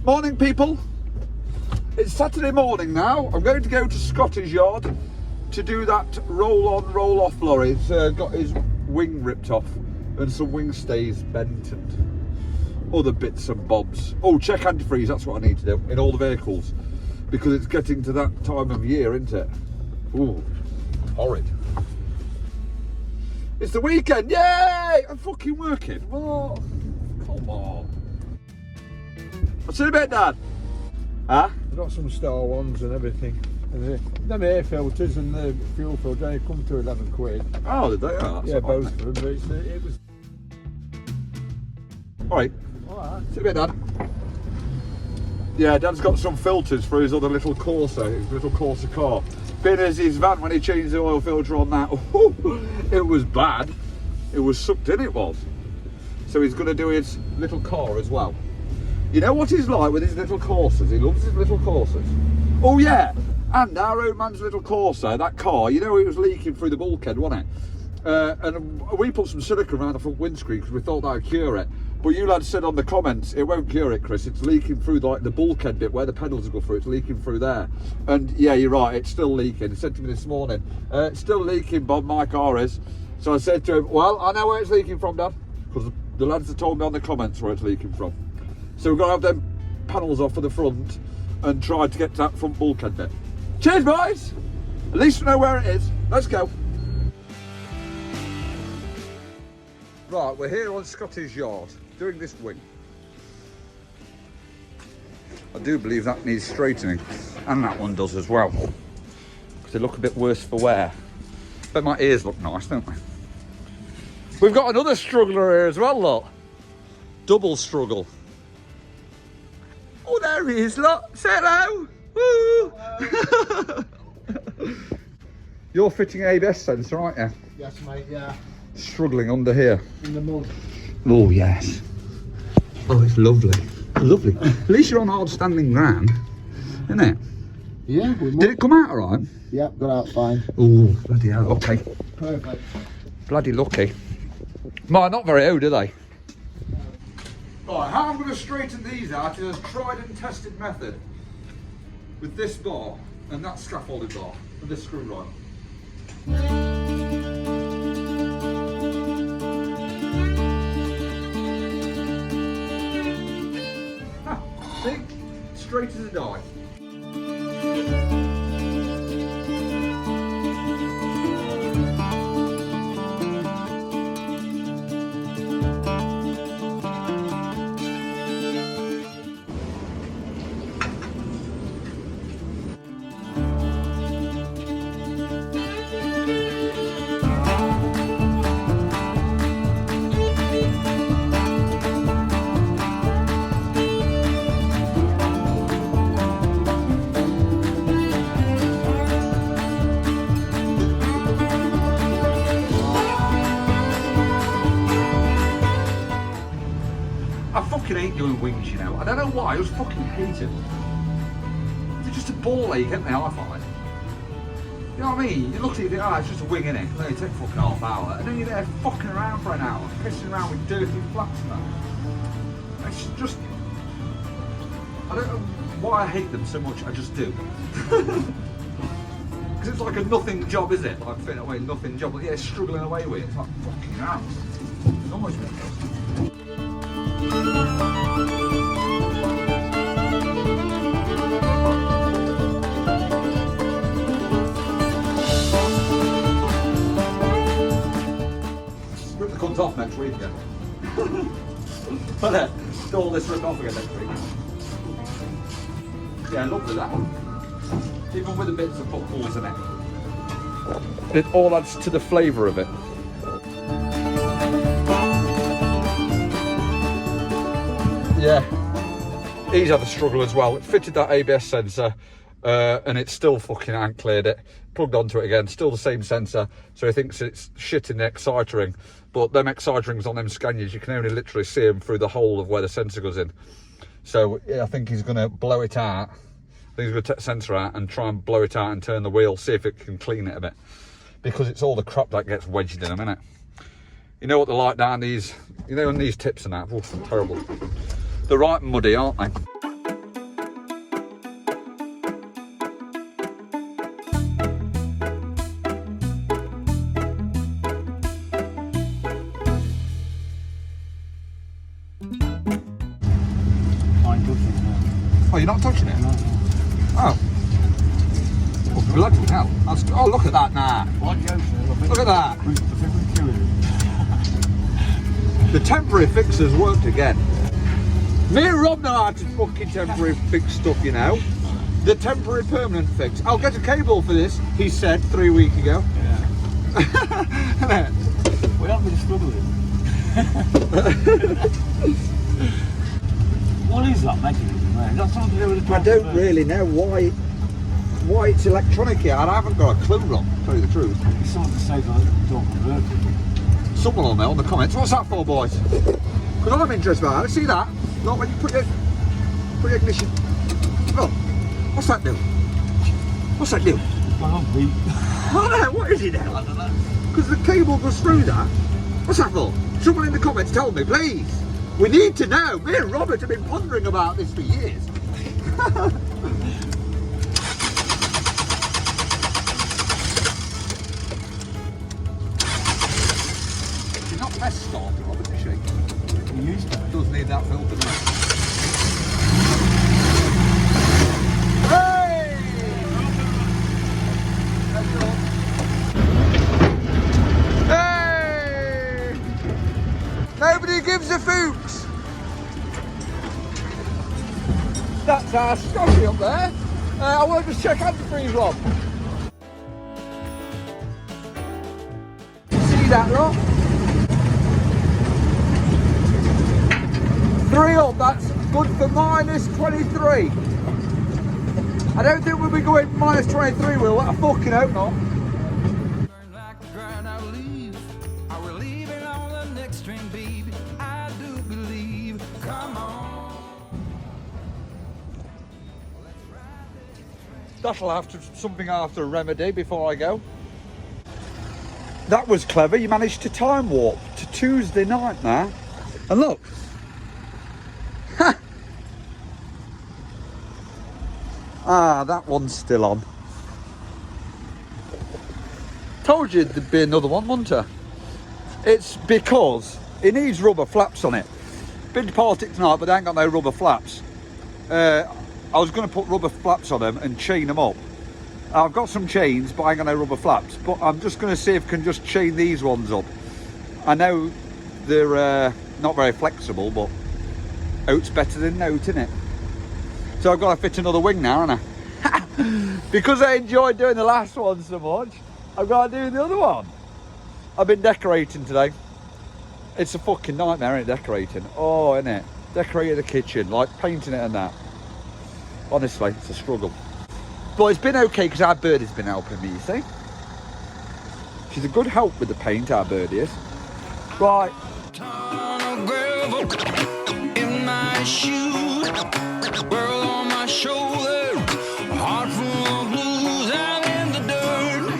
Morning, people. It's Saturday morning now. I'm going to go to Scottish Yard to do that roll-on, roll-off lorry. It's got his wing ripped off and some wing stays bent and other bits and bobs. Oh, check antifreeze, that's what I need to do in all the vehicles because it's getting to that time of year, isn't it? Ooh, horrid. It's the weekend, yay! I'm fucking working. What? Come on. I'll see you in a bit, Dad. Huh? I've got some Star Ones and everything. And them air filters and the fuel filter, they come to 11 quid. Oh, did they? Oh, yeah, both of them. But it was. Alright. Alright. See you in a bit, Dad. Yeah, Dad's got some filters for his other little Corsa, his little Corsa car. Been as his van when he changed the oil filter on that. It was bad. It was sucked in, it was. So he's going to do his little car as well. You know what he's like with his little Corsas? He loves his little Corsas. Oh yeah, and our old man's little Corsa, that car, you know it was leaking through the bulkhead, wasn't it? And we put some silicone around the front windscreen because we thought that would cure it. But you lads said on the comments, it won't cure it, Chris. It's leaking through like the bulkhead bit where the pedals go through. It's leaking through there. And yeah, you're right, it's still leaking. He said to me this morning, it's still leaking, Bob, my car is. So I said to him, well, I know where it's leaking from, Dad, because the lads have told me on the comments where it's leaking from. So we've got to have them panels off of the front and try to get to that front bulkhead bit. Cheers, boys! At least we know where it is. Let's go. Right, we're here on Scottish Yard doing this wing. I do believe that needs straightening, and that one does as well, because they look a bit worse for wear. But my ears look nice, don't they? We've got another struggler here as well, look. Double struggle. Oh, there he is, look. Say hello. Woo! Hello. You're fitting an ABS sensor, aren't you? Yes, mate, yeah. Struggling under here. In the mud. Oh, yes. Oh, it's lovely. Lovely. At least you're on hard standing ground, isn't it? Yeah. Did it come out all right? Yeah, got out fine. Oh, bloody hell. Okay. Perfect. Bloody lucky. Mine, not very old, are they? Right, how I'm going to straighten these out is a tried and tested method with this bar and that scaffolding bar and this screw rod. See? Straight as a die. I fucking hate doing wings, you know. I don't know why, I just fucking hate it. They're just a ball ache, aren't they, I find? You know what I mean? You look at it, you think, oh, it's just a wing, innit? They take fucking half hour. And then you're there fucking around for an hour, pissing around with dirty flats and that. It's just... I don't know why I hate them so much, I just do. Because it's like a nothing job, is it? Like fitting away nothing job. But yeah, struggling away with it. It's like fucking hell. It's almost ridiculous. Rip the cunt off next week again. But then, do all this rip off again next week. Yeah, lovely that one. Even with the bits of footballs in it. It all adds to the flavour of it. Yeah, he's had a struggle as well. It fitted that ABS sensor and it still fucking ain't cleared it. Plugged onto it again, still the same sensor. So he thinks it's shit in the exciter ring. But them exciter rings on them Scanias, you can only literally see them through the hole of where the sensor goes in. So yeah, I think he's going to blow it out. I think he's going to take the sensor out and try and blow it out and turn the wheel, see if it can clean it a bit. Because it's all the crap that gets wedged in them, innit? You know what they're like down these, you know, on these tips and that. Oof, terrible. They're right muddy, aren't they? Oh, you're not touching it? No. Oh. Oh, bloody hell. Oh, look at that now. Look at that. The temporary fixes worked again. Me and Rob know how to fucking temporary fix stuff, you know. The temporary permanent fix. I'll get a cable for this, he said 3 weeks ago. Yeah. We haven't been struggling. What is that mechanism there? Is that something to do with the I don't really know why it's electronic here. I haven't got a clue, Rob, to tell you the truth. It's something to say that don't convert it. Someone will know in the comments. What's that for, boys? Because I'm interested about it. See that? Not when you put your ignition. Oh, what's that do? What's that do? It's gone on beat. I don't know. What is it now? I don't know. Because the cable goes through that. What's that for? Someone in the comments tell me, please. We need to know. Me and Robert have been pondering about this for years. She's not the best starter, Robert, is she? We used to. Does need that filter, doesn't it? Hey! Nobody gives a foots. That's our Scotty up there. I want to just check antifreeze, Rob. See that, lot? 3 up, that's good for -23. I don't think we'll be going -23, will I fucking hope not. Like the ground I leave, I will leave it on the next string, baby. I do believe. Come on. That'll have to something I have to remedy before I go. That was clever. You managed to time warp to Tuesday night now. And look. Ha! Ah, that one's still on. Told you there'd be another one, wouldn't I? It's because it needs rubber flaps on it. Been to Partick tonight, but they ain't got no rubber flaps. I was going to put rubber flaps on them and chain them up. I've got some chains, but I ain't got no rubber flaps. But I'm just going to see if I can just chain these ones up. I know they're not very flexible, but oat's better than note, isn't it? So I've got to fit another wing now, haven't I? Because I enjoyed doing the last one so much, I've got to do the other one. I've been decorating today. It's a fucking nightmare, ain't it, decorating? Oh, isn't it? Decorating the kitchen, like painting it and that. Honestly, it's a struggle. But it's been okay because our birdie's been helping me, you see. She's a good help with the paint, our birdie is. Right. Ton of gravel in my shoes, world on my shoulder, heart full of blues out in the dirt.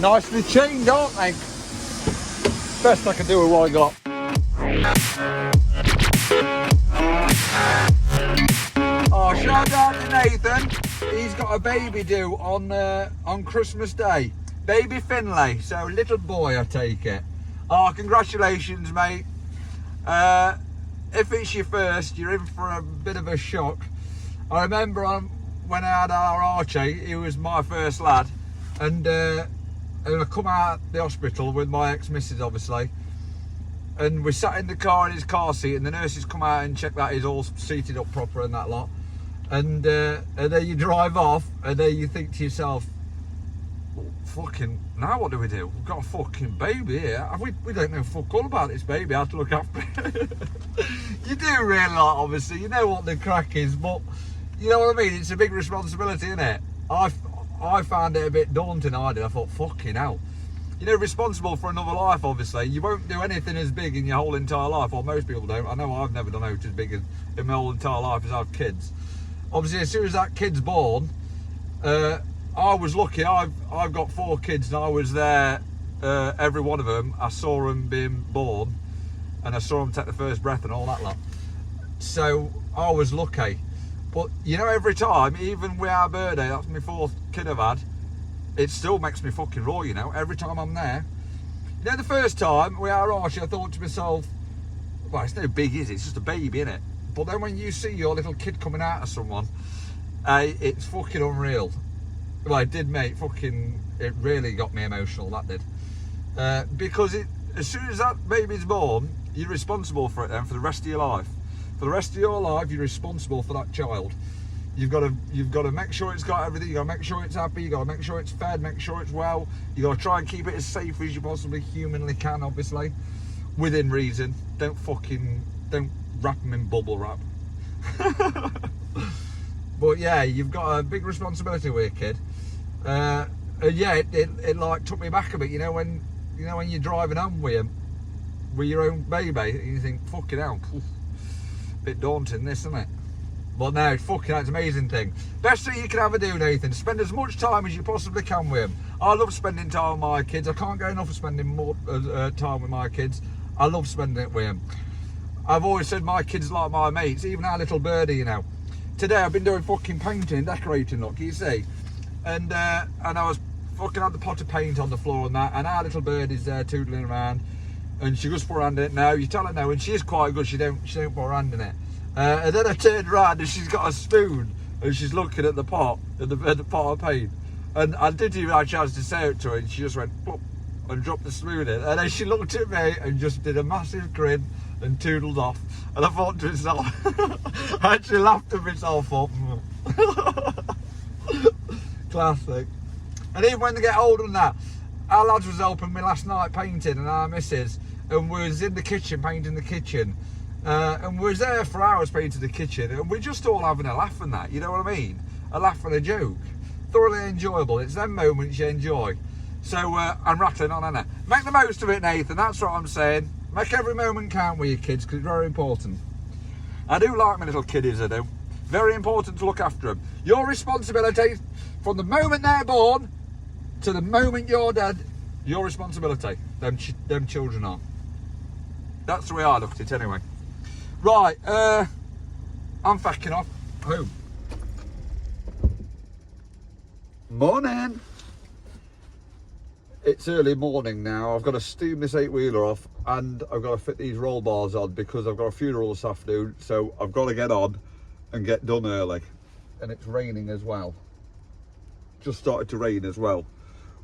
Nicely chained, aren't they? Best I can do with what I got. Oh, shout out to Nathan. He's got a baby due on Christmas Day. Baby Finlay, so little boy, I take it. Oh, congratulations, mate. If it's your first, you're in for a bit of a shock. I remember when I had our Archie, he was my first lad, and I come out the hospital with my ex-missus, obviously, and we sat in the car in his car seat, and the nurses come out and check that he's all seated up proper and that lot, and then you drive off, and then you think to yourself, fucking, now what do we do? We've got a fucking baby here. We don't know fuck all about this baby, how to look after it. You do realise, obviously, you know what the crack is, but you know what I mean? It's a big responsibility, isn't it? I found it a bit daunting, I did. I thought, fucking hell. You know, responsible for another life, obviously. You won't do anything as big in your whole entire life, or most people don't. I know I've never done out as big in my whole entire life as I've kids. Obviously, as soon as that kid's born, I was lucky. I've got 4 kids, and I was there, every one of them. I saw them being born, and I saw them take the first breath and all that lot. So I was lucky. But you know, every time, even with our birthday, that's my 4th kid I've had, it still makes me fucking raw, you know, every time I'm there. You know, the first time we are Archie, I thought to myself, well, it's no big, is it? It's just a baby, innit? But then when you see your little kid coming out of someone, it's fucking unreal. Well, it did, mate. It really got me emotional, that did. Because as soon as that baby's born, you're responsible for it then for the rest of your life. For the rest of your life, you're responsible for that child. You've got to make sure it's got everything. You got to make sure it's happy. You got to make sure it's fed. Make sure it's well. You got to try and keep it as safe as you possibly humanly can, obviously, within reason. Don't wrap them in bubble wrap. But yeah, you've got a big responsibility with your kid. And yeah, it like took me back a bit. You know when you're driving home with him, with your own baby, and you think, fucking hell, bit daunting, this, isn't it? But no, fucking hell, it's an amazing thing. Best thing you can ever do, Nathan. Spend as much time as you possibly can with him. I love spending time with my kids. I can't get enough of spending more time with my kids. I love spending it with them. I've always said my kids are like my mates, even our little birdie, you know. Today I've been doing fucking painting and decorating, look, you see. And I was fucking had the pot of paint on the floor and that, and our little birdie's there tootling around, and she just put her hand in it. No, you tell her no, and she is quite good, she don't put her hand in it. And then I turned around and she's got a spoon and she's looking at the pot, at the pot of paint. And I didn't even have a chance to say it to her, and she just went plop and dropped the spoon in. And then she looked at me and just did a massive grin and toodled off. And I thought to myself, I actually laughed at myself up. Classic. And even when they get older than that, our lads was helping me last night painting, and our missus, and we was in the kitchen painting the kitchen. And we was there for hours painting the kitchen, and we're just all having a laugh and that, you know what I mean? A laugh and a joke. Thoroughly enjoyable. It's them moments you enjoy. So I'm rattling on, Anna. Make the most of it, Nathan, that's what I'm saying. Make every moment count with your kids, because it's very important. I do like my little kiddies, I do. Very important to look after them. Your responsibility, from the moment they're born to the moment you're dead, your responsibility. Them children are. That's the way I looked at it anyway. Right, I'm fucking off home. Morning. It's early morning now. I've got to steam this 8-wheeler off, and I've got to fit these roll bars on because I've got a funeral this afternoon, so I've got to get on and get done early. And it's raining as well. Just started to rain as well,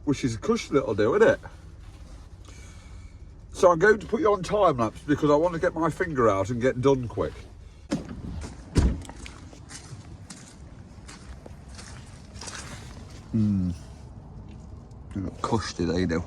which is a cushion it'll do, isn't it? So I'm going to put you on time lapse because I want to get my finger out and get done quick. I got cushed today now.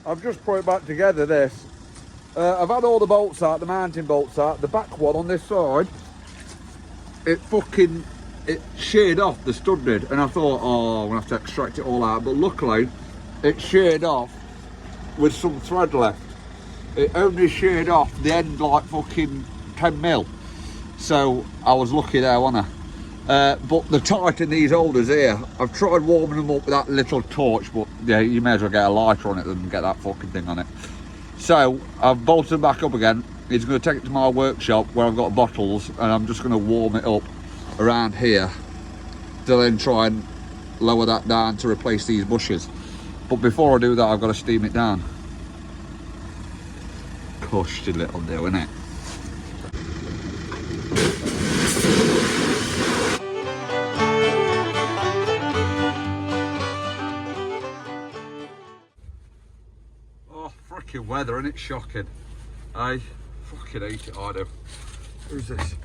I've just put it back together, this. I've had all the bolts out, the mounting bolts out. The back one on this side, it sheared off, the stud did. And I thought, oh, I'm gonna have to extract it all out. But luckily, it sheared off with some thread left. It only sheared off the end like fucking 10 mil. So I was lucky there, wasn't I? But the tighten these holders here, I've tried warming them up with that little torch, but yeah, you may as well get a lighter on it than get that fucking thing on it. So I've bolted them back up again. He's going to take it to my workshop where I've got bottles, and I'm just going to warm it up around here to then try and lower that down to replace these bushes. But before I do that, I've got to steam it down. Cushy little do, innit? Freaking weather, and it's shocking. I fucking hate it, I do. Who's this?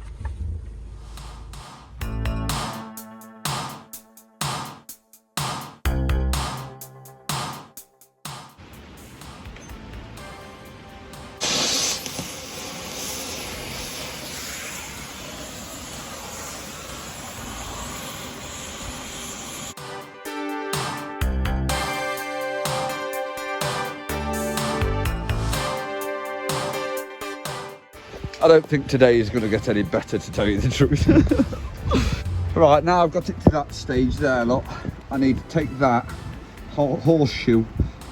I don't think today is going to get any better, to tell you the truth. Right, now I've got it to that stage there, look. I need to take that horseshoe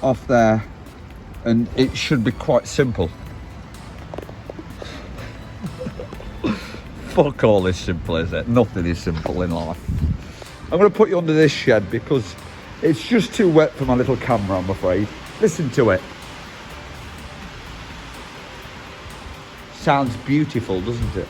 off there, and it should be quite simple. Fuck all is simple, is it? Nothing is simple in life. I'm going to put you under this shed because it's just too wet for my little camera, I'm afraid. Listen to it. Sounds beautiful, doesn't it?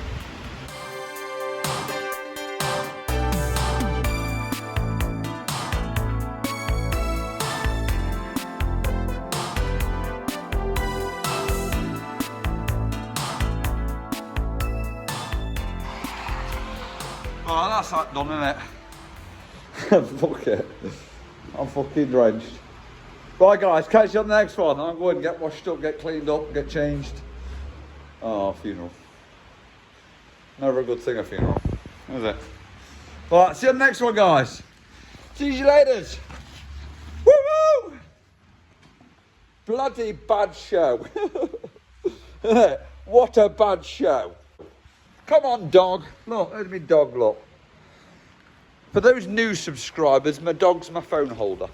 Oh, that's that done, isn't it? Fuck it. I'm fucking drenched. Right, guys, catch you on the next one. I'm going to get washed up, get cleaned up, get changed. Oh, funeral. Never a good thing, a funeral. Is it? Right, see you on the next one, guys. See you later. Woo-woo! Bloody bad show. What a bad show. Come on, dog. Look, there's my dog, look. For those new subscribers, my dog's my phone holder.